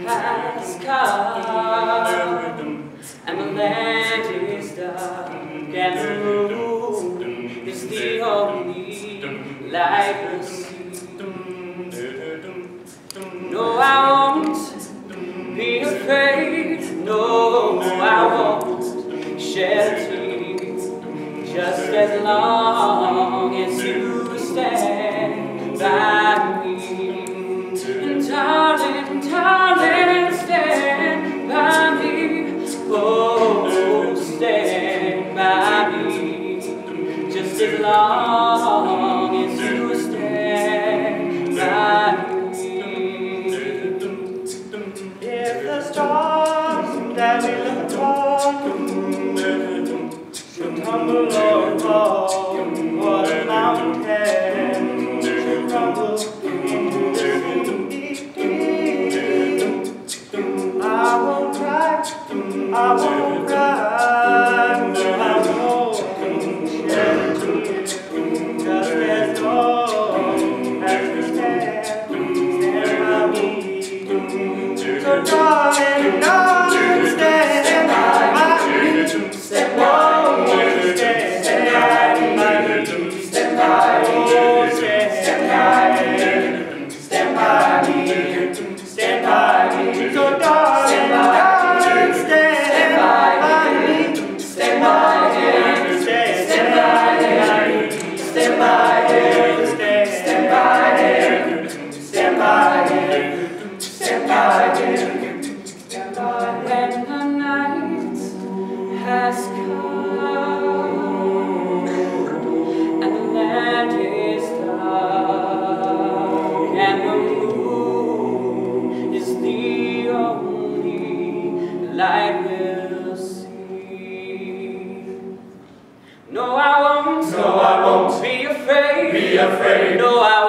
has come, and the land is dark, and the moon is the only light we'll see. No, I won't be afraid. No, I won't shed a tear, just as long as you stand by me. And darling, darling, stand by me. Oh, stand by me, just as long as you stand by me. If the stars that we look upon should tumble or fall, or the mountain should crumble into the sea, I won't cry, I won't cry, no, I won't shed a tear, just as long as we stand by me. So darling, darling, stand by me. Stand by me. Stand by me. Stand by me. Stand by me. Stand by me. Stand by me. So darling, darling, stand by me. Stand by me. Stand by me. Stand by me. Stand by me. Stand by me. Stand by me. When the night has come, and the land is dark, and the moon is the only light we'll see. No, I won't. No, I won't be afraid. be afraid. No, I